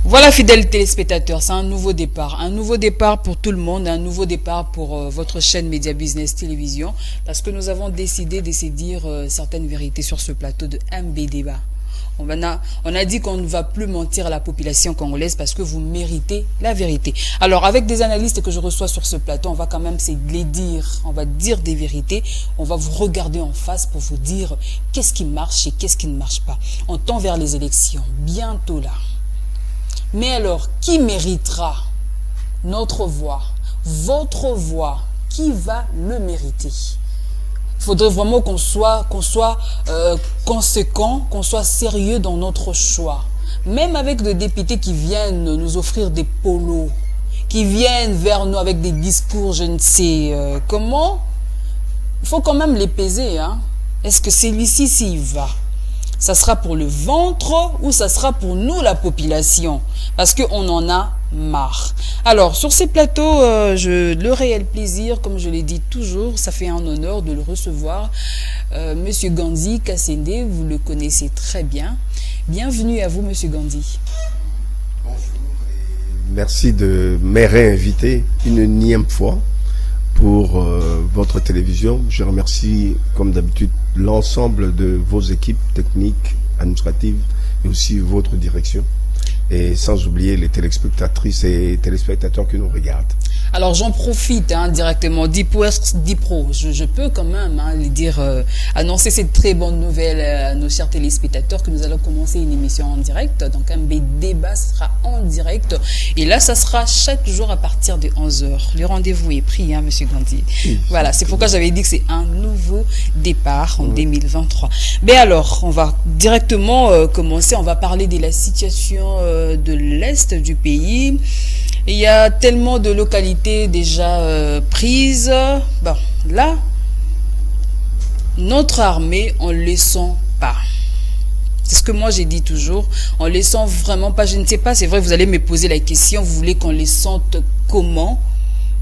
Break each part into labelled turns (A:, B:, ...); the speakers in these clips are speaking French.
A: Voilà, fidèles téléspectateurs, c'est un nouveau départ pour tout le monde, un nouveau départ pour votre chaîne Média Business Télévision, parce que nous avons décidé de se dire certaines vérités sur ce plateau de MB Débat. On a dit qu'on ne va plus mentir à la population congolaise parce que vous méritez la vérité. Alors, avec des analystes que je reçois sur ce plateau, on va quand même les dire, on va dire des vérités, on va vous regarder en face pour vous dire qu'est-ce qui marche et qu'est-ce qui ne marche pas. On tend vers les élections, bientôt là. Mais alors, qui méritera notre voix, votre voix? Qui va le mériter? Il faudrait vraiment qu'on soit conséquent, qu'on soit sérieux dans notre choix. Même avec des députés qui viennent nous offrir des polos, qui viennent vers nous avec des discours, je ne sais comment, il faut quand même les peser. Hein? Est-ce que celui-ci, s'il va, ça sera pour le ventre ou ça sera pour nous, la population? Parce qu'on en a marre. Alors, sur ces plateaux, le réel plaisir, comme je l'ai dit toujours, ça fait un honneur de le recevoir. Monsieur Gandhi Kassende, vous le connaissez très bien. Bienvenue à vous, Monsieur Gandhi.
B: Bonjour et merci de me réinviter une énième fois pour votre télévision. Je remercie, comme d'habitude, l'ensemble de vos équipes techniques, administratives et aussi votre direction. Et sans oublier les téléspectatrices et téléspectateurs qui nous regardent.
A: Alors j'en profite directement, Dipro, je peux quand même annoncer cette très bonne nouvelle à nos chers téléspectateurs que nous allons commencer une émission en direct. Donc un débat sera en direct et là ça sera chaque jour à partir de 11h. Le rendez-vous est pris, Monsieur Gandhi. Oui, voilà, c'est pourquoi j'avais dit que c'est un nouveau départ en 2023. Mais alors, on va directement commencer, on va parler de la situation de l'Est du pays. Il y a tellement de localités déjà prises. Bon, là, notre armée, on ne les sent pas. C'est ce que moi j'ai dit toujours. On les sent vraiment pas. Je ne sais pas, c'est vrai, vous allez me poser la question, vous voulez qu'on les sente comment?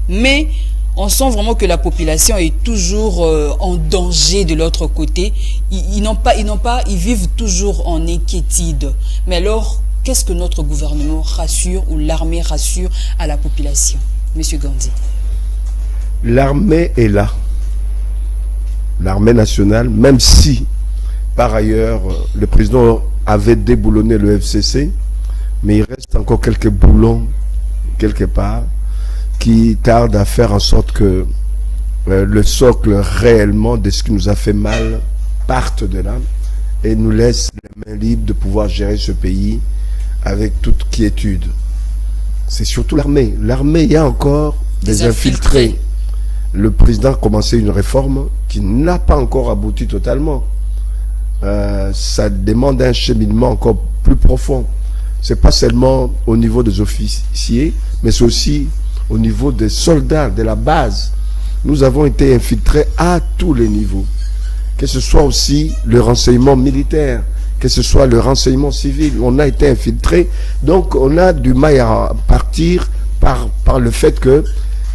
A: Mais on sent vraiment que la population est toujours en danger de l'autre côté. Ils vivent toujours en inquiétude. Mais alors, qu'est-ce que notre gouvernement rassure ou l'armée rassure à la population? Monsieur Gandhi.
B: L'armée est là. L'armée nationale, même si, par ailleurs, le président avait déboulonné le FCC, mais il reste encore quelques boulons, quelque part, qui tardent à faire en sorte que le socle réellement de ce qui nous a fait mal parte de là et nous laisse les mains libres de pouvoir gérer ce pays avec toute quiétude. C'est surtout l'armée. L'armée, il y a encore des infiltrés. Le président a commencé une réforme qui n'a pas encore abouti totalement. Ça demande un cheminement encore plus profond. C'est pas seulement au niveau des officiers, mais c'est aussi au niveau des soldats de la base. Nous avons été infiltrés à tous les niveaux. Que ce soit aussi le renseignement militaire, que ce soit le renseignement civil, on a été infiltré. Donc on a du mal à partir par le fait que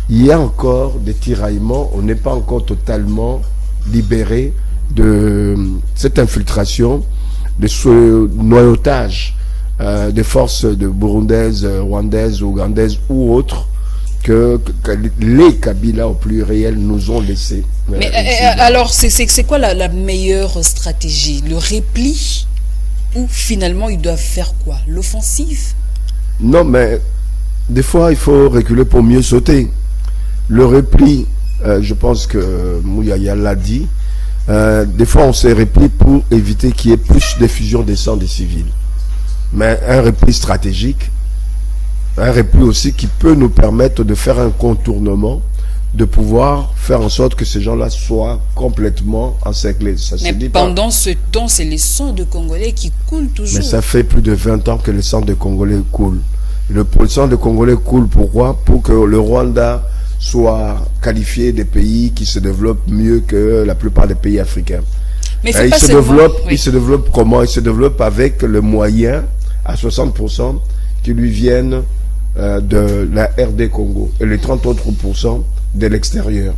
B: il y a encore des tiraillements, on n'est pas encore totalement libéré de cette infiltration, de ce noyautage des forces burundaises, rwandaises, ougandaises ou autres que les Kabila au pluriel nous ont laissé.
A: Mais alors, c'est quoi la meilleure stratégie? Le repli? Ou finalement, ils doivent faire quoi? L'offensive?
B: Non, mais des fois, il faut reculer pour mieux sauter. Le repli, je pense que Mouyaya l'a dit, des fois, on se replie pour éviter qu'il y ait plus d'effusion des sangs des civils. Mais un repli stratégique, un repli aussi qui peut nous permettre de faire un contournement, de pouvoir faire en sorte que ces gens-là soient complètement encerclés.
A: Mais pendant ce temps, c'est les sangs de Congolais qui coulent toujours.
B: Mais ça fait plus de 20 ans que le sang de Congolais coule. Le sang de Congolais coule pourquoi? Pour que le Rwanda soit qualifié des pays qui se développent mieux que la plupart des pays africains.
A: Mais
B: il se développe comment? Il se développe avec le moyen à 60% qui lui viennent de la RD Congo et les 30 autres % de l'extérieur.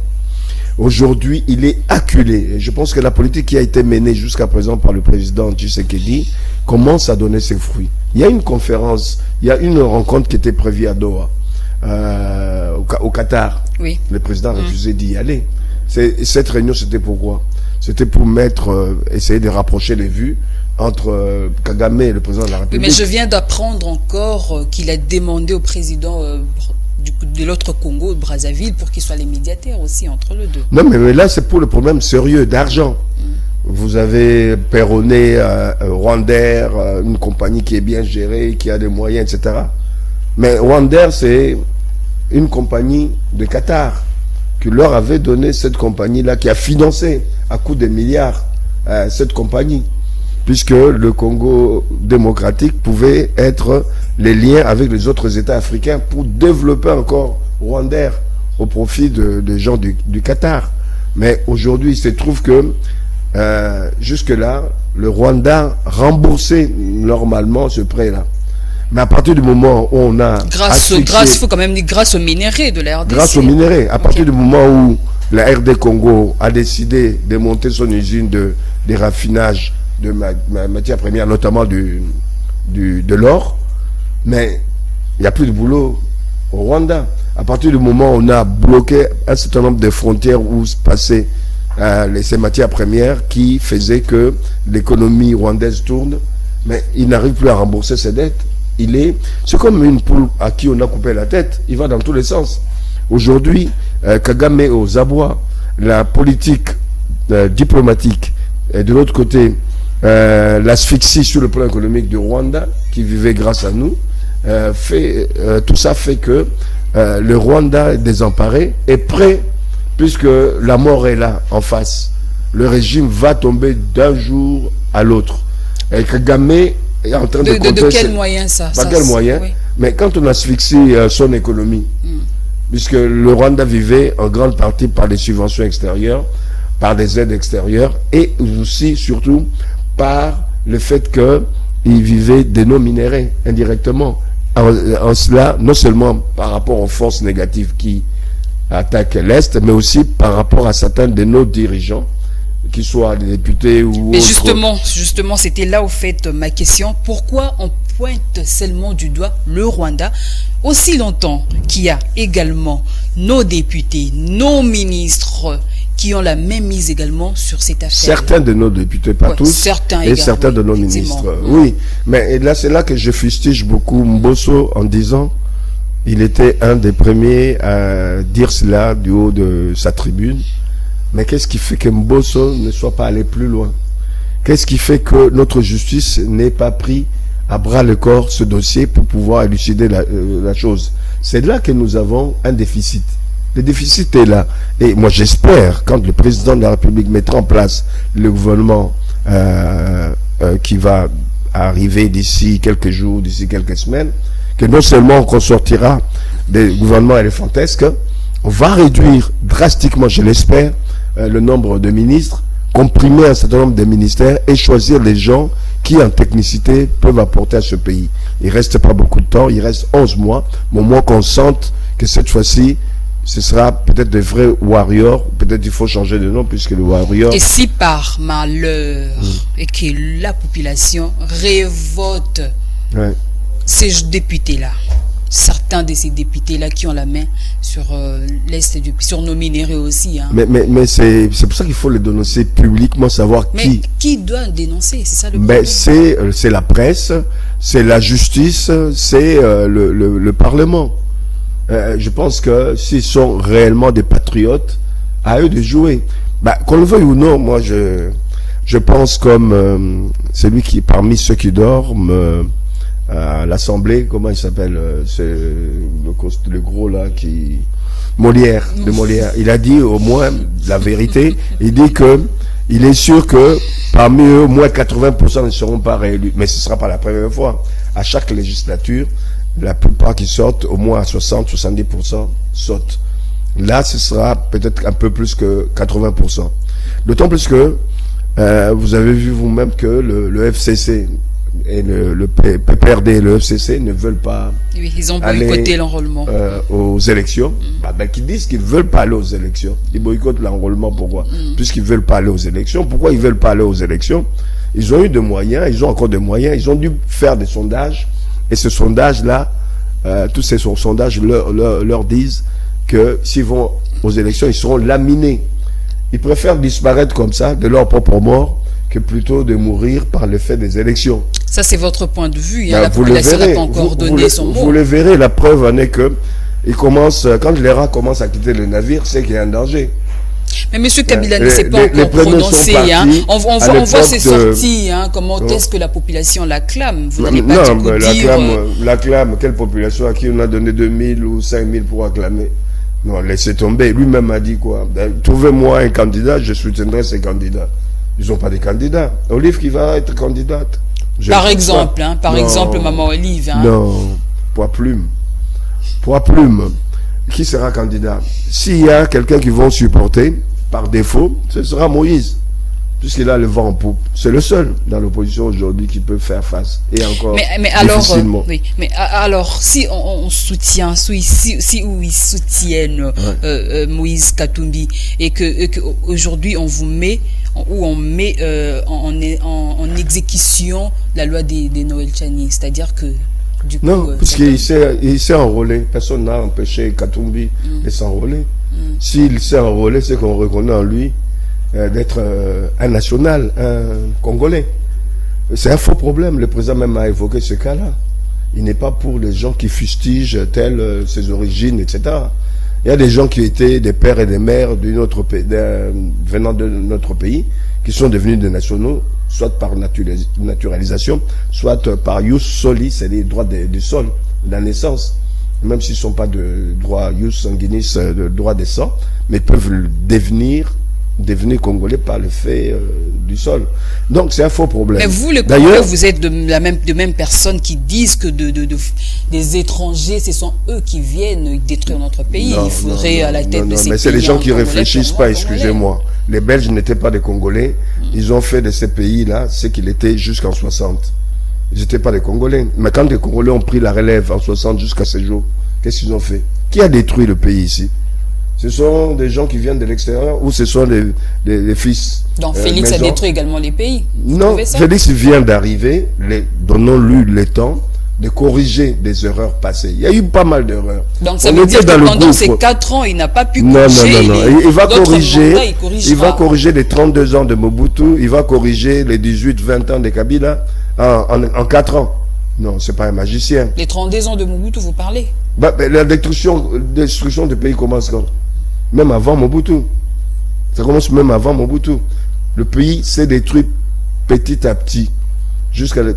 B: Aujourd'hui, il est acculé. Et je pense que la politique qui a été menée jusqu'à présent par le président Tshisekedi commence à donner ses fruits. Il y a une conférence, il y a une rencontre qui était prévue à Doha, au Qatar.
A: Oui.
B: Le président a refusé d'y aller. Cette réunion, c'était pourquoi? C'était pour essayer de rapprocher les vues entre Kagame et le président de la République.
A: Oui, mais je viens d'apprendre encore qu'il a demandé au président de l'autre Congo, Brazzaville, pour qu'il soit les médiateurs aussi entre les deux.
B: Non, mais là, c'est pour le problème sérieux d'argent. Vous avez Perronnet, Rwandair, une compagnie qui est bien gérée, qui a des moyens, etc. Mais Rwandair, c'est une compagnie de Qatar qui leur avait donné cette compagnie-là, qui a financé à coups de milliards cette compagnie, puisque le Congo démocratique pouvait être les liens avec les autres États africains pour développer encore Rwandair au profit des gens du Qatar. Mais aujourd'hui, il se trouve que jusque-là, le Rwanda remboursait normalement ce prêt-là. Mais à partir du moment où on a...
A: faut quand même dire grâce aux minéraux de la RDC.
B: Grâce aux minéraux. À partir du moment où la RD Congo a décidé de monter son usine de raffinage de matière première, notamment de l'or, mais il n'y a plus de boulot au Rwanda. À partir du moment où on a bloqué un certain nombre de frontières où se passaient ces matières premières qui faisaient que l'économie rwandaise tourne, mais il n'arrive plus à rembourser ses dettes. C'est comme une poule à qui on a coupé la tête, il va dans tous les sens. Aujourd'hui, Kagame est aux abois. La politique diplomatique et de l'autre côté, l'asphyxie sur le plan économique du Rwanda, qui vivait grâce à nous, tout ça fait que le Rwanda est désemparé et prêt, puisque la mort est là, en face. Le régime va tomber d'un jour à l'autre. Et Kagame est en train
A: de quel moyen ça?
B: Par quel moyen? Oui. Mais quand on asphyxie son économie, puisque le Rwanda vivait en grande partie par des subventions extérieures, par des aides extérieures, et aussi, surtout, par le fait qu'il vivait de nos minéraux indirectement. En cela, non seulement par rapport aux forces négatives qui attaquent l'Est, mais aussi par rapport à certains de nos dirigeants, qu'ils soient des députés ou
A: mais autres. Justement, c'était là au fait ma question. Pourquoi on pointe seulement du doigt le Rwanda aussi longtemps qu'il y a également nos députés, nos ministres qui ont la même mise également sur cette affaire?
B: Certains de nos députés, pas tous, certains de nos ministres. Oui, mais là, c'est là que je fustige beaucoup Mbosso en disant il était un des premiers à dire cela du haut de sa tribune. Mais qu'est-ce qui fait que Mbosso ne soit pas allé plus loin? Qu'est-ce qui fait que notre justice n'ait pas pris à bras le corps ce dossier pour pouvoir élucider la chose? C'est là que nous avons un déficit. Le déficit est là. Et moi, j'espère, quand le président de la République mettra en place le gouvernement qui va arriver d'ici quelques jours, d'ici quelques semaines, que non seulement on sortira des gouvernements éléphantesques, on va réduire drastiquement, je l'espère, le nombre de ministres, comprimer un certain nombre de ministères et choisir les gens qui, en technicité, peuvent apporter à ce pays. Il ne reste pas beaucoup de temps, il reste 11 mois, mais au moins qu'on sente que cette fois-ci, ce sera peut-être des vrais warriors, peut-être il faut changer de nom puisque le warrior...
A: Et si par malheur, et que la population révolte ces députés-là, certains de ces députés-là qui ont la main sur l'Est du pays, sur nos minéraux aussi. Hein.
B: Mais c'est pour ça qu'il faut le dénoncer publiquement, savoir qui.
A: Mais qui doit dénoncer? C'est ça le
B: problème. C'est la presse, c'est la justice, c'est le Parlement. Je pense que s'ils sont réellement des patriotes, à eux de jouer. Qu'on le veuille ou non, moi je pense comme celui qui, parmi ceux qui dorment, à l'Assemblée, comment il s'appelle, c'est le gros là qui... Molière, de Molière. Il a dit au moins la vérité. Il dit que il est sûr que parmi eux, au moins 80% ne seront pas réélus. Mais ce ne sera pas la première fois. À chaque législature, la plupart qui sortent, au moins à 60-70% sautent. Là, ce sera peut-être un peu plus que 80%. D'autant plus que vous avez vu vous-même que le FCC et le PPRD et le FCC ne veulent pas
A: ils ont boycotté l'enrôlement
B: aux élections. Qu'ils disent qu'ils ne veulent pas aller aux élections. Ils boycottent l'enrôlement, pourquoi? Puisqu'ils ne veulent pas aller aux élections. Pourquoi ils ne veulent pas aller aux élections? Ils ont eu des moyens, ils ont encore des moyens, ils ont dû faire des sondages. Et ce sondage-là, tous ces sondages leur disent que s'ils vont aux élections, ils seront laminés. Ils préfèrent disparaître comme ça, de leur propre mort, que plutôt de mourir par l'effet des élections.
A: Ça, c'est votre point de vue. La population n'a pas encore donné son mot.
B: Vous le verrez, la preuve en est que quand les rats commencent à quitter le navire, c'est qu'il y a un danger.
A: Mais M. Kabila ne s'est pas encore prononcé. On voit ses sorties. Comment est-ce que la population l'acclame? Vous n'allez pas
B: l'acclame. Quelle population à qui on a donné 2000 ou 5000 pour acclamer? Non, laissez tomber. Lui-même a dit quoi? Trouvez-moi un candidat, je soutiendrai ces candidats. Ils n'ont pas de candidats. Olive qui va être candidate.
A: Par exemple, Maman Olive.
B: Non, Poids Plume. Qui sera candidat? S'il y a quelqu'un qui vont supporter, par défaut, ce sera Moïse. Puisqu'il a le vent en poupe. C'est le seul dans l'opposition aujourd'hui qui peut faire face. Et encore difficilement.
A: Mais alors, si on soutient, si ils soutiennent Moïse Katumbi, et que aujourd'hui on vous met, ou on met en exécution la loi des Noël Tchani, c'est-à-dire que
B: non, puisqu'il s'est enrôlé. Personne n'a empêché Katumbi de s'enrôler. S'il s'est enrôlé, c'est qu'on reconnaît en lui d'être un national, un Congolais. C'est un faux problème. Le président même a évoqué ce cas-là. Il n'est pas pour les gens qui fustigent telles ses origines, etc. Il y a des gens qui étaient des pères et des mères venant de notre pays, qui sont devenus des nationaux, soit par naturalisation, soit par ius soli, c'est les droits du sol, de la naissance. Même s'ils ne sont pas de droit ius sanguinis, de droit des sangs, mais peuvent devenir Congolais par le fait du sol. Donc c'est un faux problème.
A: Mais vous, les Congolais, vous êtes de même personnes qui disent que des étrangers, ce sont eux qui viennent détruire notre pays. Il faudrait à la tête de ces pays.
B: Mais c'est les gens qui ne réfléchissent pas, excusez-moi. Les Belges n'étaient pas des Congolais. Ils ont fait de ces pays-là ce qu'il était jusqu'en 60. Ils n'étaient pas des Congolais. Mais quand les Congolais ont pris la relève en 60 jusqu'à ce jour, qu'est-ce qu'ils ont fait? Qui a détruit le pays ici? Ce sont des gens qui viennent de l'extérieur ou ce sont des fils?
A: Donc Félix a détruit également les pays?
B: Non, Félix vient d'arriver. Donnons-lui le temps de corriger des erreurs passées. Il y a eu pas mal d'erreurs.
A: Donc ça veut dire que pendant ces 4 ans, il n'a pas pu corriger.
B: Non. Il va corriger les 32 ans de Mobutu, il va corriger les 18-20 ans de Kabila en 4 ans. Non, c'est pas un magicien.
A: Les 32 ans de Mobutu, vous parlez?
B: La destruction du pays commence quand? Même avant Mobutu. Ça commence même avant Mobutu. Le pays s'est détruit petit à petit.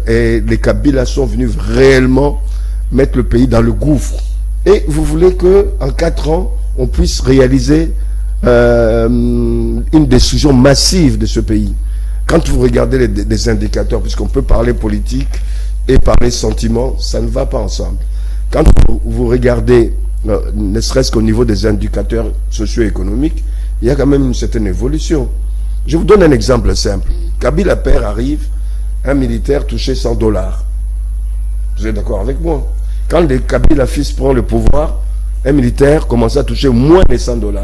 B: Et les Kabila sont venus réellement mettre le pays dans le gouffre. Et vous voulez qu'en 4 ans, on puisse réaliser une destruction massive de ce pays. Quand vous regardez les indicateurs, puisqu'on peut parler politique et parler sentiment, ça ne va pas ensemble. Quand vous regardez, ne serait-ce qu'au niveau des indicateurs socio-économiques, il y a quand même une certaine évolution. Je vous donne un exemple simple. Kabila père arrive, un militaire touchait $100. Vous êtes d'accord avec moi? Quand le Kabila fils prend le pouvoir, un militaire commence à toucher moins de $100. Ils ne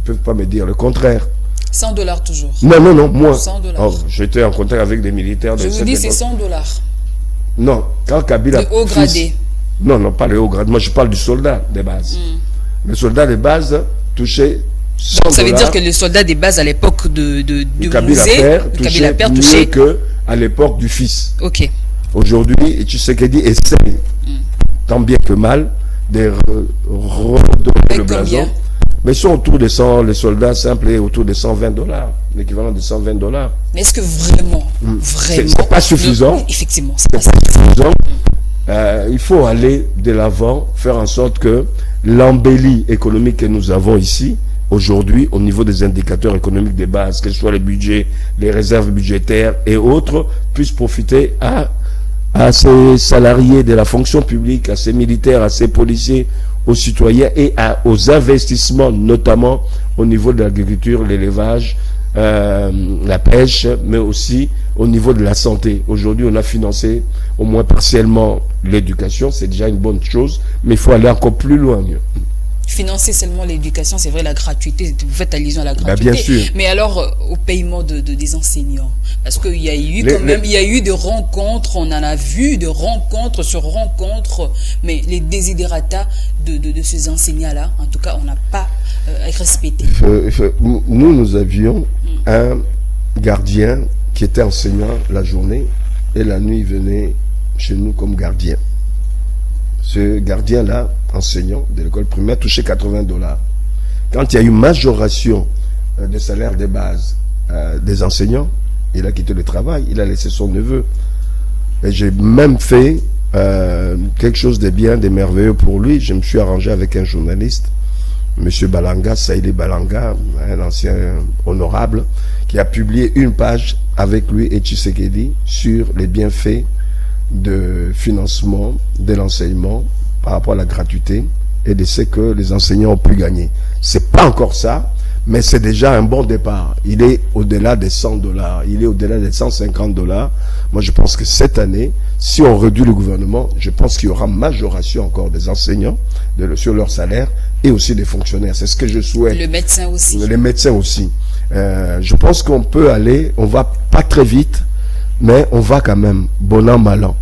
B: peuvent pas me dire le contraire.
A: $100 toujours?
B: Non, moins.
A: $100.
B: J'étais en contact avec des militaires.
A: Je vous dis, c'est $100.
B: Non, quand Kabila...
A: Le haut gradé.
B: Non, pas le haut grade. Moi, je parle du soldat de base. Le soldat de base touchait $100.
A: Donc, ça veut dire que le soldat de base à l'époque du
B: Kabila père touchait mieux qu'à l'époque du fils.
A: Ok.
B: Aujourd'hui, Tshisekedi essaye, tant bien que mal, de redonner le blason. Mais ils sont autour de 100, les soldats simples, et autour de $120, l'équivalent de $120.
A: Mais est-ce que vraiment,
B: c'est pas suffisant?
A: Effectivement,
B: c'est pas suffisant. Il faut aller de l'avant, faire en sorte que l'embellie économique que nous avons ici, aujourd'hui, au niveau des indicateurs économiques de base, que ce soit les budgets, les réserves budgétaires et autres, puissent profiter à ces salariés de la fonction publique, à ces militaires, à ces policiers, aux citoyens et aux investissements, notamment au niveau de l'agriculture, l'élevage, la pêche, mais aussi au niveau de la santé. Aujourd'hui, on a financé au moins partiellement l'éducation, c'est déjà une bonne chose, mais il faut aller encore plus loin.
A: Financer seulement l'éducation, c'est vrai, la gratuité, vous faites allusion à la gratuité.
B: Bien sûr.
A: Mais alors, au paiement des enseignants, parce qu'il y a eu il y a eu des rencontres, on en a vu de rencontres sur rencontres, mais les désidérata de ces enseignants-là, en tout cas, on n'a pas respecté.
B: Nous avions un gardien qui était enseignant la journée et la nuit, il venait chez nous comme gardien. Ce gardien-là, enseignant de l'école primaire, touchait $80. Quand il y a eu majoration de salaire de base des enseignants, il a quitté le travail, il a laissé son neveu. Et j'ai même fait quelque chose de bien, de merveilleux pour lui. Je me suis arrangé avec un journaliste, M. Balanga, Saïli Balanga, un ancien honorable, qui a publié une page avec lui et Tshisekedi sur les bienfaits de financement de l'enseignement par rapport à la gratuité et de ce que les enseignants ont pu gagner. C'est pas encore ça, mais c'est déjà un bon départ. Il est au-delà des $100, il est au-delà des $150. Moi, je pense que cette année, si on réduit le gouvernement, je pense qu'il y aura majoration encore des enseignants sur leur salaire et aussi des fonctionnaires. C'est ce que je souhaite.
A: Le médecin aussi.
B: Les médecins aussi. Je pense qu'on peut aller, on va pas très vite, mais on va quand même, bon an, mal an.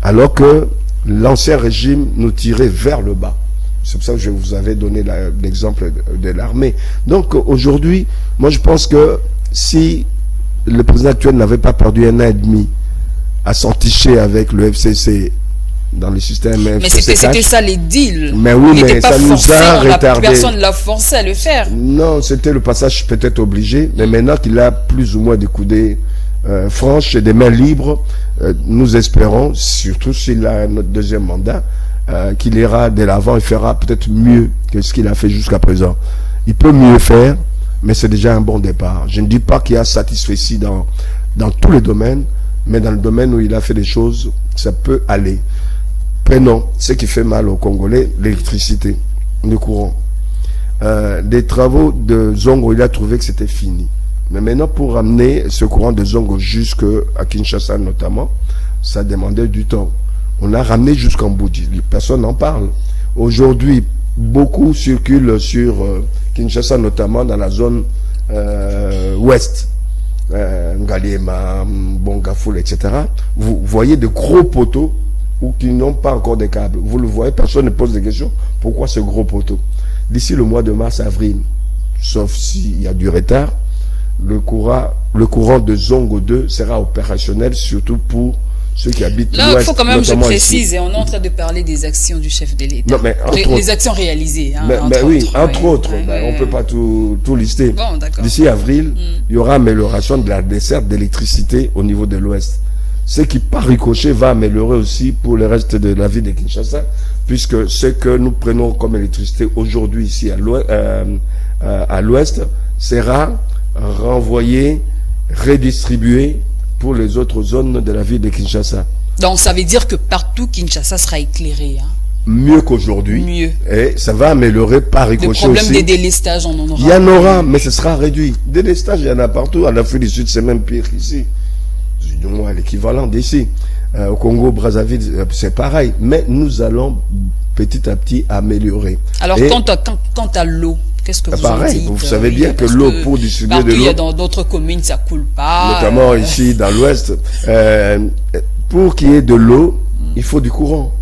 B: Alors que l'ancien régime nous tirait vers le bas. C'est pour ça que je vous avais donné l'exemple de l'armée. Donc aujourd'hui, moi je pense que si le président actuel n'avait pas perdu 1 an et demi à s'enticher avec le FCC dans le système
A: Mais c'était ça les deals.
B: Mais oui, mais ça nous a retardé.
A: Personne ne l'a forcé à le faire.
B: Non, c'était le passage peut-être obligé, mais maintenant qu'il a plus ou moins des coudées franches et des mains libres, nous espérons, surtout s'il a notre deuxième mandat, qu'il ira de l'avant et fera peut-être mieux que ce qu'il a fait jusqu'à présent. Il peut mieux faire, mais c'est déjà un bon départ. Je ne dis pas qu'il y a satisfait dans tous les domaines, mais dans le domaine où il a fait des choses, ça peut aller. Prenons ce qui fait mal aux Congolais, l'électricité, le courant. Des travaux de Zongo, il a trouvé que c'était fini. Mais maintenant, pour amener ce courant de Zongo jusqu'à Kinshasa notamment, ça demandait du temps. On a ramené jusqu'en Boudi. Personne n'en parle. Aujourd'hui, beaucoup circulent sur Kinshasa, notamment dans la zone ouest. Ngaliema, Bongafoul, etc. Vous voyez de gros poteaux ou qui n'ont pas encore de câbles. Vous le voyez, personne ne pose des questions. Pourquoi ce gros poteau? D'ici le mois de mars-avril, sauf s'il y a du retard, le courant de Zongo 2 sera opérationnel, surtout pour ceux qui habitent l'ouest.
A: Là, il faut quand même, je précise, et on est en train de parler des actions du chef de l'État. Les actions réalisées. Hein,
B: entre autres. On ne peut pas tout lister.
A: Bon,
B: d'ici avril, il y aura amélioration de la desserte d'électricité au niveau de l'ouest. Ce qui, par ricochet, va améliorer aussi pour le reste de la ville de Kinshasa, puisque ce que nous prenons comme électricité aujourd'hui ici à l'ouest sera renvoyé, redistribué pour les autres zones de la ville de Kinshasa.
A: Donc ça veut dire que partout Kinshasa sera éclairé. Hein?
B: Mieux qu'aujourd'hui.
A: Mieux.
B: Et ça va améliorer par ricochet aussi. Le
A: problème des délestages, on en aura.
B: Il y en aura, mais ce sera réduit. Délestages, il y en a partout. En Afrique du Sud, c'est même pire qu'ici. Du moins l'équivalent d'ici. Au Congo, Brazzaville, c'est pareil. Mais nous allons petit à petit améliorer.
A: Alors, quant à l'eau, qu'est-ce que vous en dites?
B: Vous savez bien que l'eau, pour distribuer de l'eau,
A: dans d'autres communes, ça coule pas.
B: Notamment ici, dans l'ouest. Pour qu'il y ait de l'eau, il faut du courant.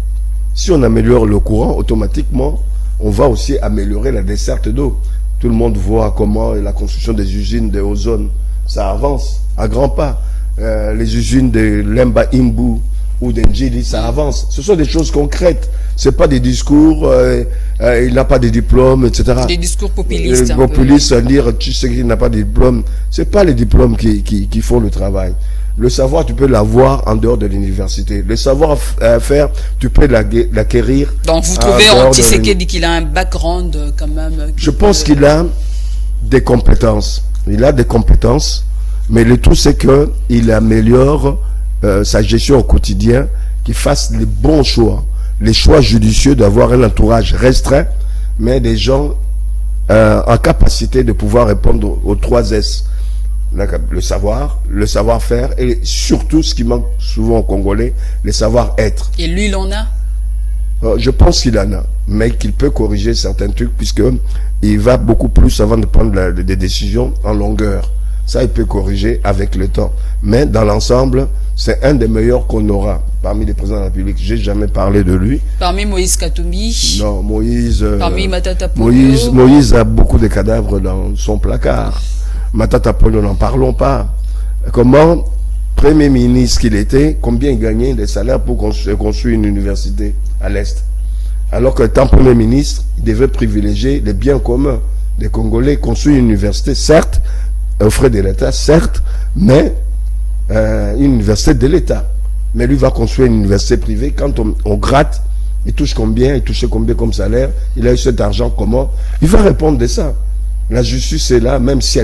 B: Si on améliore le courant, automatiquement, on va aussi améliorer la desserte d'eau. Tout le monde voit comment la construction des usines de ozone, ça avance à grands pas. Les usines de Lemba Imbu ou d'Enjili, ça avance. Ce sont des choses concrètes. C'est pas des discours, il n'a pas de diplôme, etc.
A: Des discours populistes.
B: Populistes, dire tu sais qu'il n'a pas de diplôme. C'est pas les diplômes qui font le travail. Le savoir, tu peux l'avoir en dehors de l'université. Le savoir-faire, tu peux l'acquérir.
A: Donc vous trouvez en Tshisekedi qu'il a un background quand même?
B: Je pense qu'il a des compétences. Il a des compétences. Mais le tout, c'est qu'il améliore sa gestion au quotidien, qu'il fasse les bons choix, les choix judicieux d'avoir un entourage restreint, mais des gens en capacité de pouvoir répondre aux 3 S. Le savoir, le savoir-faire et surtout, ce qui manque souvent aux Congolais, le savoir-être.
A: Et lui, il en a?
B: Je pense qu'il en a, mais qu'il peut corriger certains trucs, puisque il va beaucoup plus avant de prendre des décisions en longueur. Ça, il peut corriger avec le temps. Mais dans l'ensemble, c'est un des meilleurs qu'on aura parmi les présidents de la République. J'ai jamais parlé de lui.
A: Parmi Moïse Katumbi.
B: Non, Moïse.
A: Parmi Matata Ponyo.
B: Moïse a beaucoup de cadavres dans son placard. Matata Ponyo, n'en parlons pas. Comment, Premier ministre qu'il était, combien il gagnait des salaires pour construire une université à l'Est? Alors que, étant Premier ministre, il devait privilégier les biens communs des Congolais, construire une université, certes, aux frais de l'État, certes, mais une université de l'État. Mais lui va construire une université privée. Quand on gratte, il touche combien, il touche combien comme salaire, il a eu cet argent comment? Il va répondre de ça. La justice est là, même si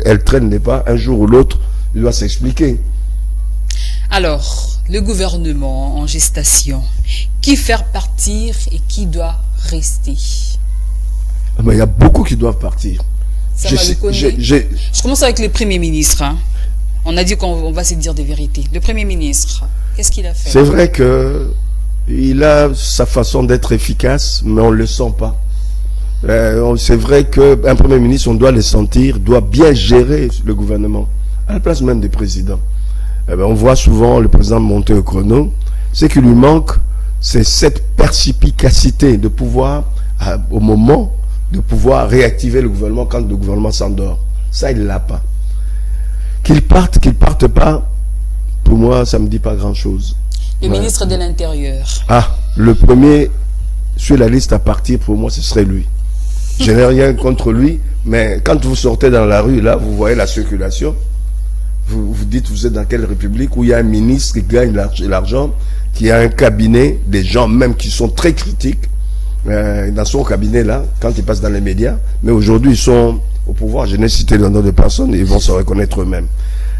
B: elle traîne pas, un jour ou l'autre, il doit s'expliquer.
A: Alors, le gouvernement en gestation, qui faire partir et qui doit rester?
B: Mais il y a beaucoup qui doivent partir.
A: Je commence avec le Premier ministre. Hein. On a dit qu'on va se dire des vérités. Le Premier ministre, qu'est-ce qu'il a fait?
B: C'est vrai qu'il a sa façon d'être efficace, mais on ne le sent pas. C'est vrai qu'un Premier ministre, on doit le sentir, doit bien gérer le gouvernement, à la place même du président. On voit souvent le président monter au chrono. Ce qui lui manque, c'est cette perspicacité de pouvoir, au moment, de pouvoir réactiver le gouvernement quand le gouvernement s'endort. Ça, il ne l'a pas. Qu'il parte pas, pour moi, ça ne me dit pas grand-chose.
A: Le ministre de l'Intérieur.
B: Ah, le premier sur la liste à partir, pour moi, ce serait lui. Je n'ai rien contre lui, mais quand vous sortez dans la rue, là, vous voyez la circulation, vous dites, vous êtes dans quelle république où il y a un ministre qui gagne l'argent, qui a un cabinet, des gens même qui sont très critiques, dans son cabinet là, quand ils passent dans les médias, mais aujourd'hui ils sont au pouvoir, je n'ai cité le nom de personne, ils vont se reconnaître eux-mêmes.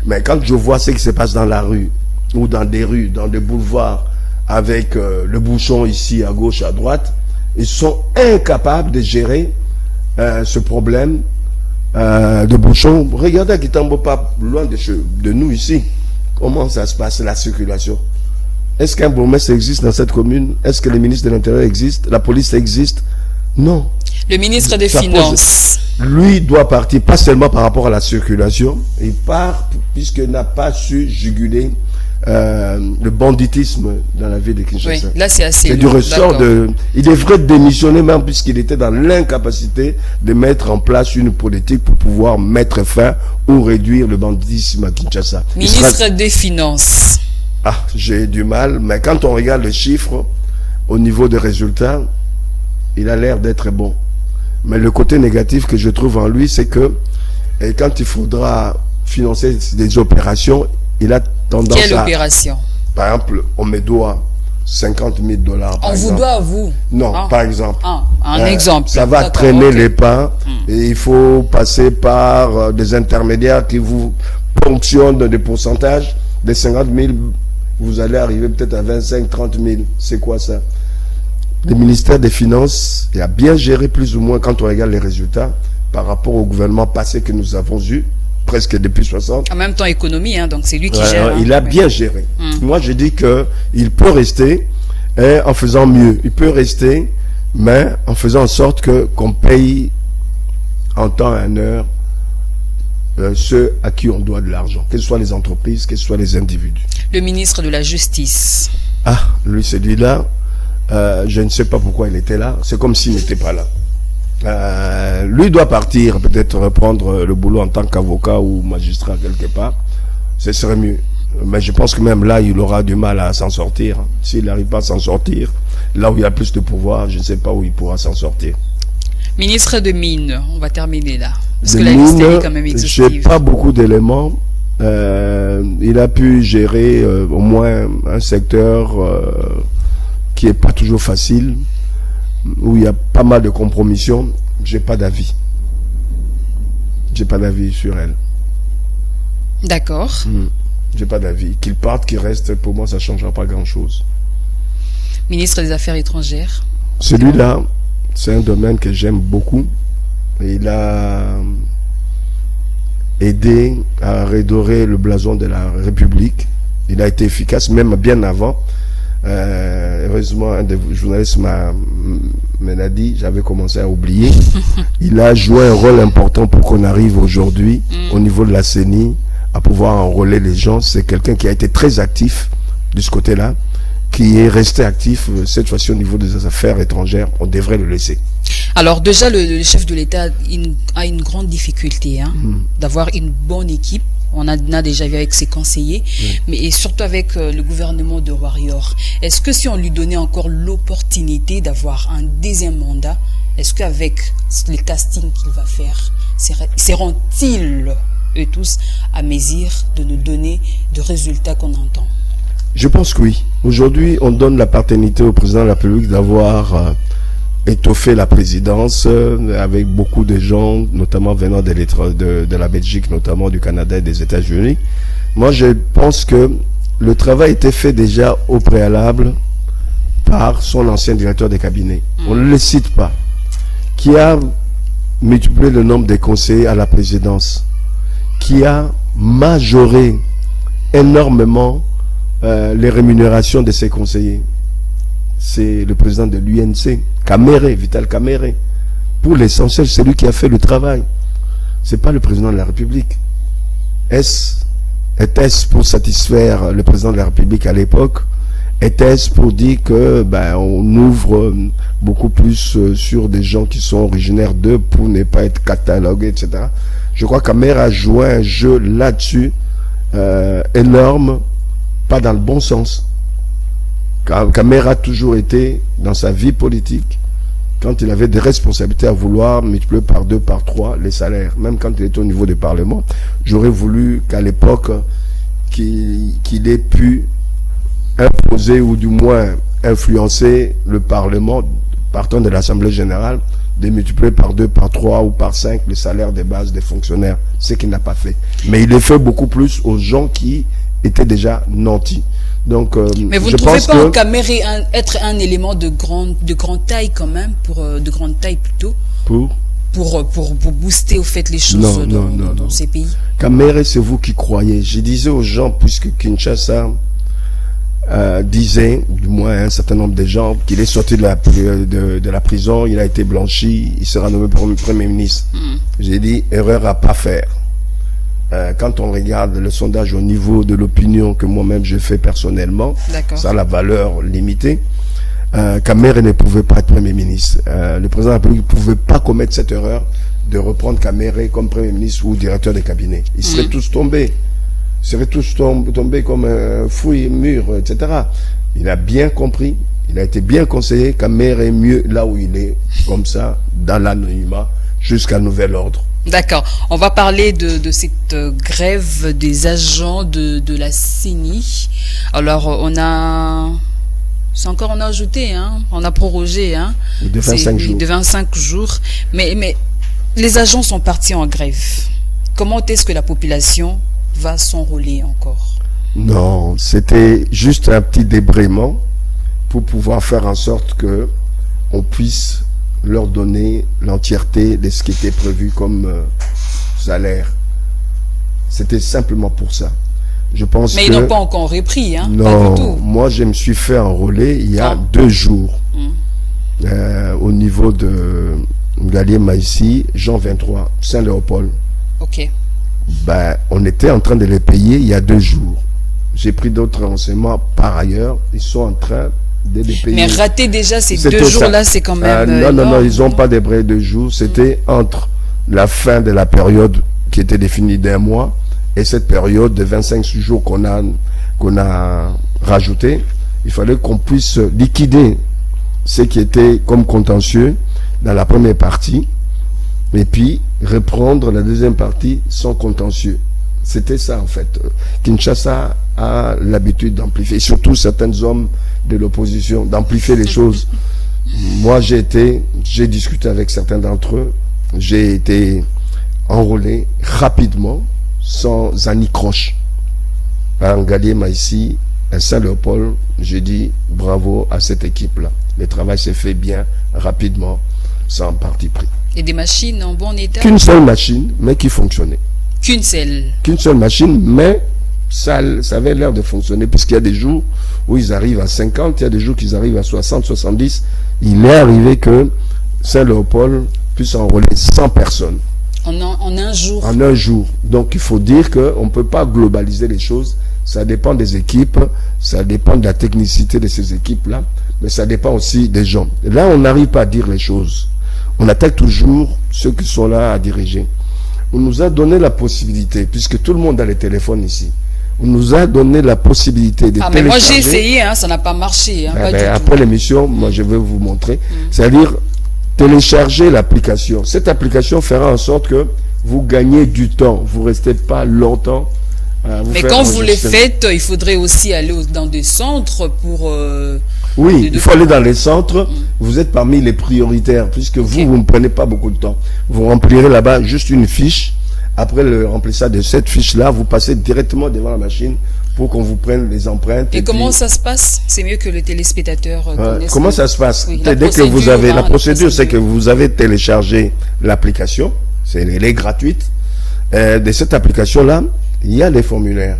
B: Mais quand je vois ce qui se passe dans la rue, ou dans des rues, dans des boulevards, avec le bouchon ici, à gauche, à droite, ils sont incapables de gérer ce problème de bouchon. Regardez à Kitambo, pas loin de nous ici, comment ça se passe, la circulation. Est-ce qu'un bourgmestre existe dans cette commune? Est-ce que le ministre de l'Intérieur existe? La police existe? Non.
A: Le ministre des Finances.
B: Lui doit partir, pas seulement par rapport à la circulation, il part puisqu'il n'a pas su juguler le banditisme dans la ville de Kinshasa.
A: Oui, là c'est assez
B: C'est du ressort de... Il devrait démissionner même puisqu'il était dans l'incapacité de mettre en place une politique pour pouvoir mettre fin ou réduire le banditisme à Kinshasa.
A: Ministre des Finances.
B: Ah, j'ai du mal, mais quand on regarde les chiffres, au niveau des résultats, il a l'air d'être bon. Mais le côté négatif que je trouve en lui, c'est que quand il faudra financer des opérations, il a tendance à...
A: Quelle opération?
B: Par exemple, on me doit $50 000.
A: On vous doit à vous?
B: Non, par exemple.
A: Un exemple.
B: Ça va traîner les pas et il faut passer par des intermédiaires qui vous ponctionnent des pourcentages. Des 50 000, vous allez arriver peut-être à 25, 30 000. C'est quoi ça? Le ministère des Finances, il a bien géré plus ou moins quand on regarde les résultats par rapport au gouvernement passé que nous avons eu, presque depuis 60.
A: En même temps, économie, hein, donc c'est lui qui gère.
B: Il a bien géré. Moi, je dis qu'il peut rester en faisant mieux. Il peut rester, mais en faisant en sorte qu'on paye en temps et en heure ceux à qui on doit de l'argent, que ce soit les entreprises, que ce soit les individus.
A: Le ministre de la Justice.
B: Ah, lui, celui-là, je ne sais pas pourquoi il était là. C'est comme s'il n'était pas là. Lui doit partir, peut-être reprendre le boulot en tant qu'avocat ou magistrat quelque part. Ce serait mieux. Mais je pense que même là, il aura du mal à s'en sortir. S'il n'arrive pas à s'en sortir, là où il y a plus de pouvoir, je ne sais pas où il pourra s'en sortir.
A: Ministre de Mines, on va terminer là. Parce
B: de
A: que la liste
B: mines,
A: est quand même exhaustive.
B: J'ai pas beaucoup d'éléments. Il a pu gérer au moins un secteur qui est pas toujours facile, où il y a pas mal de compromissions. J'ai pas d'avis. J'ai pas d'avis sur elle.
A: D'accord.
B: J'ai pas d'avis. Qu'il parte, qu'il reste, pour moi, ça changera pas grand-chose.
A: Ministre des Affaires étrangères.
B: Celui-là, c'est un domaine que j'aime beaucoup. Il a aidé à redorer le blason de la République. Il a été efficace, même bien avant. Heureusement, un des journalistes me l'a dit, j'avais commencé à oublier. Il a joué un rôle important pour qu'on arrive aujourd'hui, au niveau de la CENI, à pouvoir enrôler les gens. C'est quelqu'un qui a été très actif de ce côté-là, qui est resté actif cette fois-ci au niveau des affaires étrangères. On devrait le laisser.
A: Alors déjà, le chef de l'État a une grande difficulté d'avoir une bonne équipe. On a déjà vu avec ses conseillers, mais et surtout avec le gouvernement de Warrior. Est-ce que si on lui donnait encore l'opportunité d'avoir un deuxième mandat, est-ce qu'avec les castings qu'il va faire, seront-ils, eux tous, à mesure de nous donner de résultats qu'on entend?
B: Je pense que oui. Aujourd'hui, on donne la paternité au président de la République d'avoir étoffé la présidence avec beaucoup de gens, notamment venant de la Belgique, notamment du Canada et des États-Unis. Moi, je pense que le travail était fait déjà au préalable par son ancien directeur de cabinet. On ne le cite pas. Qui a multiplié le nombre des conseillers à la présidence. Qui a majoré énormément les rémunérations de ses conseillers. C'est le président de l'UNC, Kamere, Vital Kamere. Pour l'essentiel, c'est lui qui a fait le travail. C'est pas le président de la République. Était-ce pour satisfaire le président de la République à l'époque? Était-ce pour dire que on ouvre beaucoup plus sur des gens qui sont originaires d'eux pour ne pas être catalogués, etc. Je crois que Kamere a joué un jeu là-dessus énorme, pas dans le bon sens. Kamere a toujours été, dans sa vie politique, quand il avait des responsabilités à vouloir multiplier par 2, par 3 les salaires. Même quand il était au niveau du Parlement, j'aurais voulu qu'à l'époque, qu'il ait pu imposer ou du moins influencer le Parlement, partant de l'Assemblée générale, de multiplier par 2, par 3 ou par 5 les salaires des bases des fonctionnaires. Ce qu'il n'a pas fait. Mais il est fait beaucoup plus aux gens qui étaient déjà nantis. Donc,
A: mais vous ne trouvez pas Kamere être un élément de grande taille quand même, de grande taille plutôt, pour booster au fait les choses dans ces pays?
B: Kamere, c'est vous qui croyez. Je disais aux gens, puisque Kinshasa disait, du moins un certain nombre de gens, qu'il est sorti de la prison, il a été blanchi, il sera nommé Premier ministre. J'ai dit, erreur à pas faire. Quand on regarde le sondage au niveau de l'opinion que moi-même j'ai fait personnellement, ça a la valeur limitée. Kamere ne pouvait pas être Premier ministre. Le président de la République ne pouvait pas commettre cette erreur de reprendre Kamere comme Premier ministre ou directeur de cabinet. Ils seraient tous tombés. Ils seraient tous tombés comme un fruit mûr, etc. Il a bien compris, il a été bien conseillé. Kamere est mieux là où il est, comme ça, dans l'anonymat, jusqu'à nouvel ordre.
A: D'accord. On va parler de cette grève des agents de la CENI. Alors, on a ajouté, on a prorogé,
B: de 25 jours.
A: De 25 jours. Mais les agents sont partis en grève. Comment est-ce que la population va s'enrôler encore?
B: Non, c'était juste un petit débrayement pour pouvoir faire en sorte que on puisse leur donner l'entièreté de ce qui était prévu comme salaire. C'était simplement pour ça. Je pense
A: mais ils n'ont pas encore repris,
B: non,
A: pas du tout.
B: Moi je me suis fait enrôler il y a 2 jours au niveau de Ngalié Maïsi, Jean 23, Saint-Léopold.
A: Ok.
B: On était en train de les payer il y a 2 jours. J'ai pris d'autres renseignements par ailleurs. Ils sont en train de les payer.
A: Mais rater déjà ces 2 jours-là, c'est quand même...
B: non, ils n'ont pas débrayé 2 jours. C'était entre la fin de la période qui était définie d'1 mois et cette période de 25 jours qu'on a rajouté. Il fallait qu'on puisse liquider ce qui était comme contentieux dans la première partie et puis reprendre la deuxième partie sans contentieux. C'était ça en fait. Kinshasa a l'habitude d'amplifier, surtout certains hommes de l'opposition, d'amplifier les choses. Moi j'ai discuté avec certains d'entre eux, j'ai été enrôlé rapidement, sans anicroche. À Ngalié Maïsi, à Saint-Léopold, j'ai dit bravo à cette équipe-là. Le travail s'est fait bien, rapidement, sans parti pris.
A: Et des machines en bon état?
B: Qu'une seule machine, mais qui fonctionnait.
A: Qu'une seule?
B: Qu'une seule machine, mais ça avait l'air de fonctionner, puisqu'il y a des jours où ils arrivent à 50, il y a des jours qu'ils arrivent à 60, 70. Il est arrivé que Saint-Léopold puisse enrôler 100 personnes.
A: En un jour.
B: En un jour. Donc il faut dire qu'on ne peut pas globaliser les choses. Ça dépend des équipes, ça dépend de la technicité de ces équipes-là, mais ça dépend aussi des gens. Là, on n'arrive pas à dire les choses. On attaque toujours ceux qui sont là à diriger. On nous a donné la possibilité, puisque tout le monde a les téléphones ici, on nous a donné la possibilité de télécharger.
A: Mais moi j'ai essayé, hein, ça n'a pas marché. Hein,
B: après l'émission, moi je vais vous montrer. C'est-à-dire télécharger l'application. Cette application fera en sorte que vous gagnez du temps. Vous ne restez pas longtemps.
A: Mais quand vous les faites, il faudrait aussi aller dans des centres pour...
B: oui, il faut aller dans les centres. Vous êtes parmi les prioritaires, puisque vous ne prenez pas beaucoup de temps. Vous remplirez là-bas juste une fiche. Après le remplissage de cette fiche-là, vous passez directement devant la machine pour qu'on vous prenne les empreintes.
A: Et comment ça se passe? C'est mieux que le téléspectateur connaisse.
B: Comment ça se passe? Dès que vous avez la procédure, c'est que vous avez téléchargé l'application. Elle est gratuite. De cette application-là, il y a des formulaires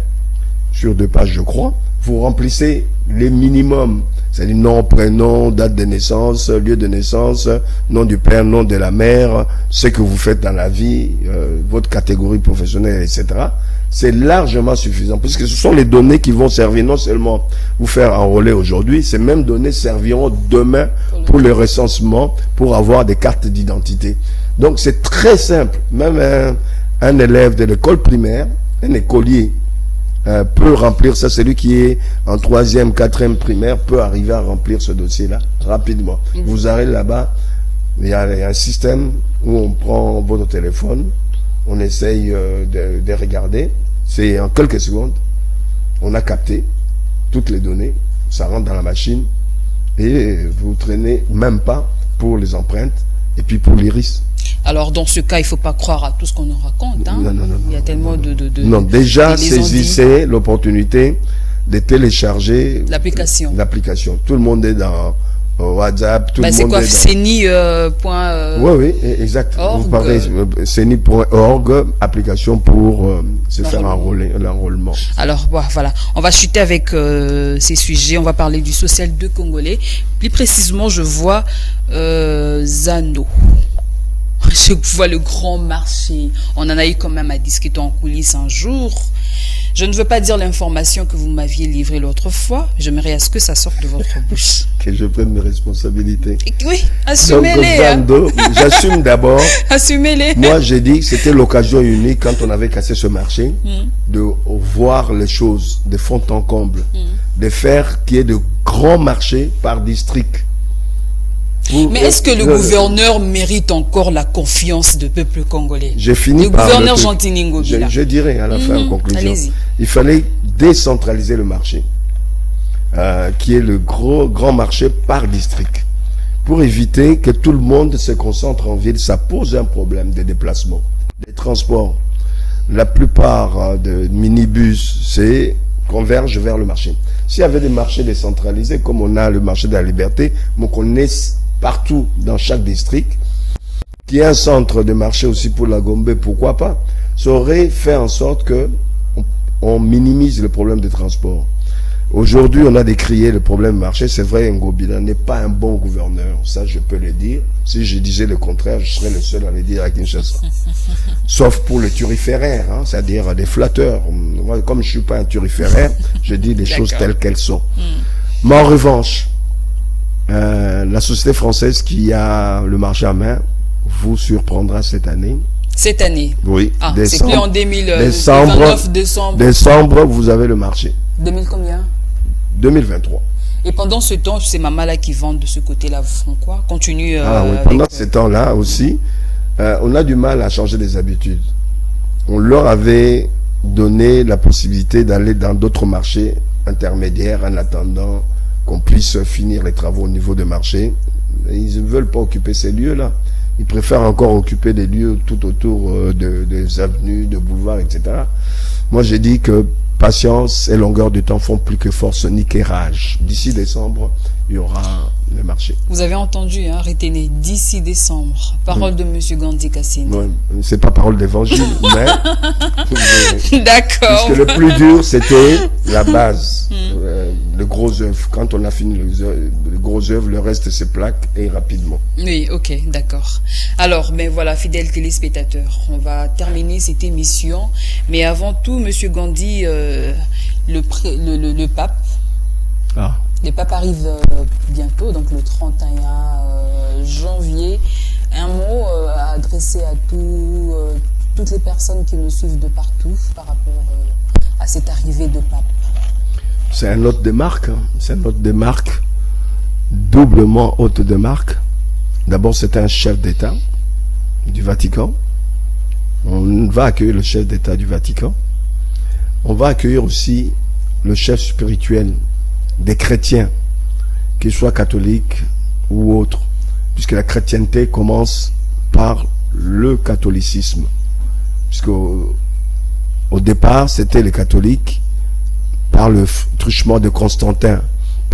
B: sur 2 pages, je crois. Vous remplissez les minimums, c'est-à-dire nom, prénom, date de naissance, lieu de naissance, nom du père, nom de la mère, ce que vous faites dans la vie, votre catégorie professionnelle, etc. C'est largement suffisant, puisque ce sont les données qui vont servir non seulement vous faire enrôler aujourd'hui, ces mêmes données serviront demain pour le recensement, pour avoir des cartes d'identité. Donc c'est très simple. Même un élève de l'école primaire, un écolier, peut remplir ça. Celui qui est en 3e, 4e primaire peut arriver à remplir ce dossier-là rapidement. Vous arrivez là-bas, il y a un système où on prend votre téléphone, on essaye de regarder. C'est en quelques secondes, on a capté toutes les données, ça rentre dans la machine et vous traînez même pas pour les empreintes et puis pour l'iris.
A: Alors, dans ce cas, il ne faut pas croire à tout ce qu'on nous raconte. Hein.
B: Non,
A: il y a tellement de
B: non, déjà, saisissez l'opportunité de télécharger l'application. Tout le monde est dans WhatsApp. Tout le monde
A: c'est quoi,
B: est
A: CENI.
B: Oui, exact. Vous parlez CENI.org, application pour se faire enrôler, l'enrôlement.
A: Alors, voilà. On va chuter avec ces sujets. On va parler du social de Congolais. Plus précisément, je vois Zano. Je vois le grand marché. On en a eu quand même à discuter en coulisses un jour. Je ne veux pas dire l'information que vous m'aviez livrée l'autre fois. J'aimerais à ce que ça sorte de votre bouche.
B: Que je prenne mes responsabilités.
A: Oui, assumez-les.
B: Donc, j'assume d'abord.
A: Assumez-les.
B: Moi, j'ai dit que c'était l'occasion unique quand on avait cassé ce marché de voir les choses de fond en comble, de faire qu'il y ait de grands marchés par district.
A: Mais est-ce que le gouverneur mérite encore la confiance du peuple congolais?
B: J'ai fini
A: le
B: par
A: gouverneur Gentini Ngobila.
B: Je dirais à la fin en conclusion. Il fallait décentraliser le marché, qui est le grand marché par district, pour éviter que tout le monde se concentre en ville. Ça pose un problème de déplacement, des transports. La plupart de minibus convergent vers le marché. S'il y avait des marchés décentralisés, comme on a le marché de la Liberté, mais qu'on est partout dans chaque district, qui est un centre de marché aussi pour la Gombe, pourquoi pas, ça aurait fait en sorte que on minimise le problème de transport. Aujourd'hui, on a décrié le problème marché. C'est vrai, Ngobila n'est pas un bon gouverneur. Ça, je peux le dire. Si je disais le contraire, je serais le seul à le dire à Kinshasa. Sauf pour le turiféraire, hein, c'est-à-dire des flatteurs. Moi, comme je suis pas un turiféraire, je dis les choses telles qu'elles sont. Mais en revanche, la société française qui a le marché à main vous surprendra cette année.
A: Cette année?
B: Oui.
A: C'est plus en
B: 29
A: décembre.
B: Décembre, vous avez le marché.
A: 2000 combien?
B: 2023.
A: Et pendant ce temps, c'est maman là qui vend de ce côté-là, vous font quoi? Continue.
B: Oui, pendant ce temps-là aussi, on a du mal à changer les habitudes. On leur avait donné la possibilité d'aller dans d'autres marchés intermédiaires en attendant qu'on puisse finir les travaux au niveau des marchés. Ils ne veulent pas occuper ces lieux-là. Ils préfèrent encore occuper des lieux tout autour des avenues, de boulevards, etc. Moi, j'ai dit que patience et longueur de temps font plus que force ni qu'érage. D'ici décembre, il y aura le marché. marcher.
A: Vous avez entendu, hein, retenez, d'ici décembre. Parole de M. Gandhi Kassine.
B: Ouais, c'est pas parole d'évangile, mais
A: d'accord.
B: Puisque le plus dur, c'était la base, le gros œuvre. Quand on a fini le gros œuvre, le reste se plaque et rapidement.
A: Oui, ok, d'accord. Alors, ben voilà, fidèles téléspectateurs, on va terminer cette émission. Mais avant tout, M. Gandhi, le pape.
B: Ah.
A: Le pape arrive bientôt, donc le 31 janvier. Un mot à adresser à toutes les personnes qui nous suivent de partout par rapport à cette arrivée de pape.
B: C'est un hôte de marque, hein. C'est un hôte de marque, doublement hôte de marque. D'abord, c'est un chef d'État du Vatican. On va accueillir le chef d'État du Vatican. On va accueillir aussi le chef spirituel des chrétiens, qu'ils soient catholiques ou autres, puisque la chrétienté commence par le catholicisme. Puisque au départ, c'était les catholiques, par le truchement de Constantin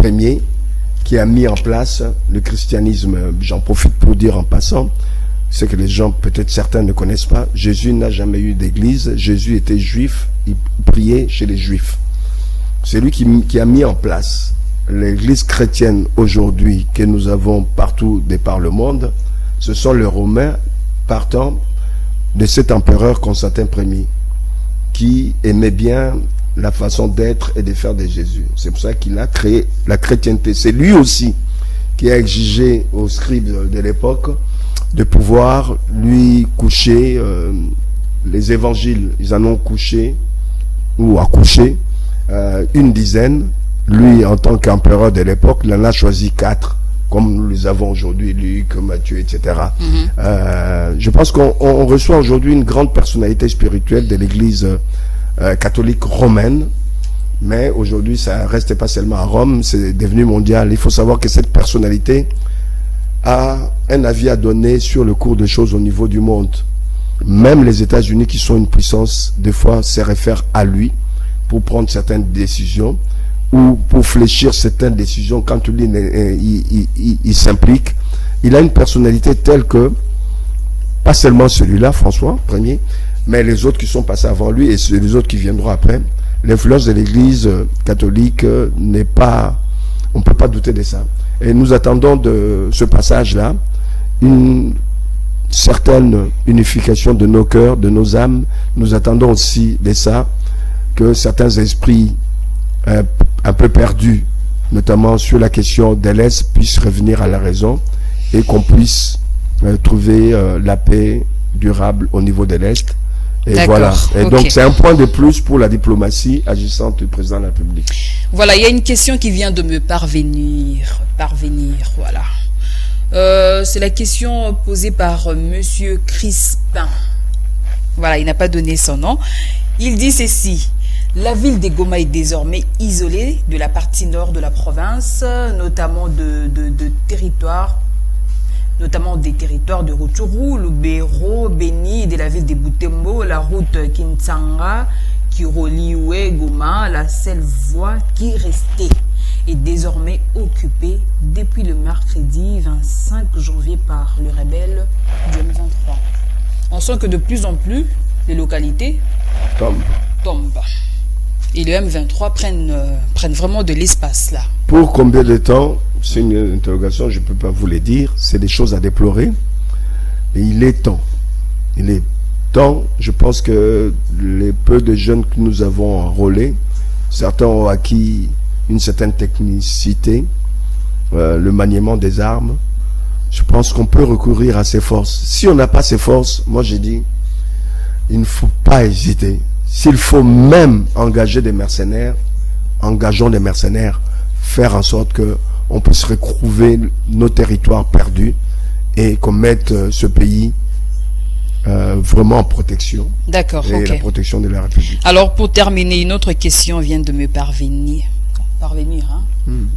B: Ier, qui a mis en place le christianisme. J'en profite pour dire en passant, c'est que les gens, peut-être certains ne connaissent pas, Jésus n'a jamais eu d'église, Jésus était juif, il priait chez les juifs. C'est lui qui a mis en place l'église chrétienne aujourd'hui que nous avons partout de par le monde. Ce sont les Romains partant de cet empereur Constantin Ier qui aimait bien la façon d'être et de faire de Jésus. C'est pour ça qu'il a créé la chrétienté. C'est lui aussi qui a exigé aux scribes de l'époque de pouvoir lui coucher les évangiles. Ils en ont couché ou accouché une dizaine. Lui, en tant qu'empereur de l'époque, il en a choisi 4, comme nous les avons aujourd'hui, Luc, Matthieu, etc. Je pense qu'on reçoit aujourd'hui une grande personnalité spirituelle de l'Église catholique romaine, mais aujourd'hui, ça ne reste pas seulement à Rome, c'est devenu mondial. Il faut savoir que cette personnalité a un avis à donner sur le cours des choses au niveau du monde. Même les États-Unis, qui sont une puissance, des fois, se réfèrent à lui pour prendre certaines décisions ou pour fléchir certaines décisions quand lui il s'implique. Il a une personnalité telle que, pas seulement celui-là, François Ier, mais les autres qui sont passés avant lui et les autres qui viendront après, l'influence de l'Église catholique n'est pas, on ne peut pas douter de ça. Et nous attendons de ce passage-là une certaine unification de nos cœurs, de nos âmes. Nous attendons aussi de ça que certains esprits un peu perdus, notamment sur la question de l'Est, puissent revenir à la raison et qu'on puisse trouver la paix durable au niveau de l'Est. Et voilà. Et donc c'est un point de plus pour la diplomatie agissante du président de la République.
A: Voilà, il y a une question qui vient de me parvenir, voilà. C'est la question posée par Monsieur Crispin. Voilà, il n'a pas donné son nom. Il dit ceci: la ville de Goma est désormais isolée de la partie nord de la province, notamment notamment des territoires de Rutshuru, Lubero, Beni, et de la ville de Butembo, la route Kinshasa qui relie Goma, la seule voie qui restait est désormais occupée depuis le mercredi 25 janvier par le rebelle du M23. On sent que de plus en plus, les localités tombent. Et le M23 prennent vraiment de l'espace là.
B: Pour combien de temps? C'est une interrogation, je ne peux pas vous le dire. C'est des choses à déplorer. Et il est temps. Il est temps. Je pense que les peu de jeunes que nous avons enrôlés, certains ont acquis une certaine technicité, le maniement des armes. Je pense qu'on peut recourir à ces forces. Si on n'a pas ces forces, moi j'ai dit, il ne faut pas hésiter. S'il faut même engager des mercenaires, engageons des mercenaires, faire en sorte que on puisse retrouver nos territoires perdus et qu'on mette ce pays vraiment en protection.
A: D'accord,
B: et la protection de la République.
A: Alors pour terminer, une autre question vient de me parvenir.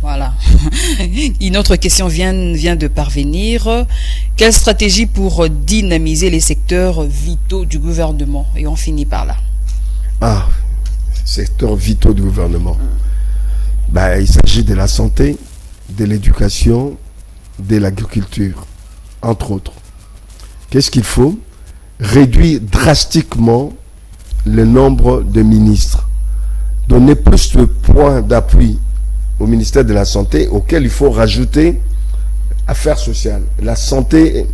A: Voilà. Une autre question vient de parvenir. Quelle stratégie pour dynamiser les secteurs vitaux du gouvernement? Et on finit par là.
B: Ah, secteurs vitaux du gouvernement. Il s'agit de la santé, de l'éducation, de l'agriculture, entre autres. Qu'est-ce qu'il faut? Réduire drastiquement le nombre de ministres. Donner plus de points d'appui au ministère de la Santé, auquel il faut rajouter Affaires sociales. La santé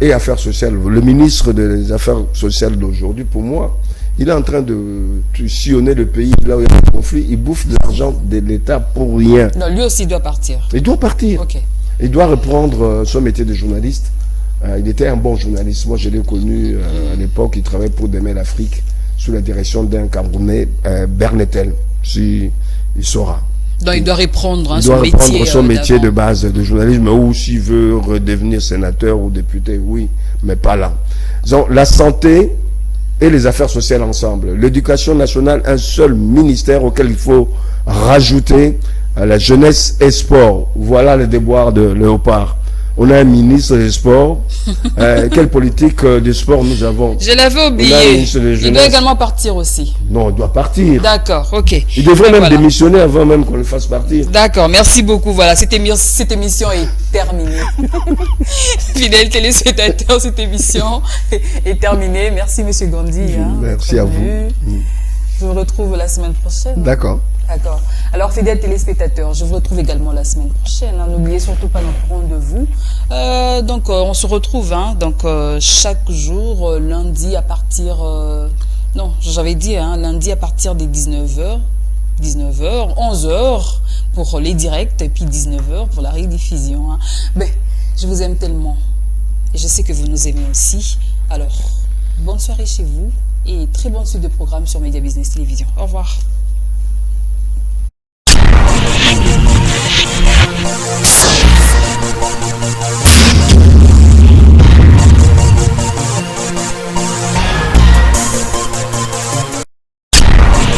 B: et Affaires sociales. Le ministre des Affaires sociales d'aujourd'hui, pour moi, il est en train de sillonner le pays là où il y a des conflits. Il bouffe de l'argent de l'État pour rien.
A: Non, lui aussi doit partir.
B: Il doit partir.
A: Ok.
B: Il doit reprendre son métier de journaliste. Il était un bon journaliste. Moi, je l'ai connu à l'époque. Il travaillait pour Demain l'Afrique sous la direction d'un Camerounais, Bernetel. Si il saura.
A: Donc il doit reprendre
B: il
A: son
B: doit
A: métier.
B: reprendre son métier de base de journalisme, ou s'il veut redevenir sénateur ou député, oui, mais pas là. Donc, la santé et les affaires sociales ensemble. L'éducation nationale, un seul ministère auquel il faut rajouter la jeunesse et sport. Voilà le déboire de Léopard. On a un ministre des Sports. Quelle politique de sport nous avons?
A: Je l'avais oublié. Il doit également partir aussi.
B: Non, il doit partir.
A: D'accord, ok.
B: Il devrait même démissionner avant même qu'on le fasse partir.
A: D'accord, merci beaucoup. Voilà, cette émission est terminée. Fidèles téléspectateurs, cette émission est terminée. Merci, Monsieur Gandhi.
B: Merci à vous.
A: Je vous retrouve la semaine prochaine.
B: D'accord.
A: D'accord. Alors, fidèles téléspectateurs, je vous retrouve également la semaine prochaine. N'oubliez surtout pas notre rendez-vous. Donc, on se retrouve chaque jour, lundi à partir... non, j'avais dit, lundi à partir des 19h, 11h pour les directs, et puis 19h pour la rediffusion. Ben, je vous aime tellement. Et je sais que vous nous aimez aussi. Alors, bonne soirée chez vous et très bonne suite de programme sur Media Business Télévision. Au revoir.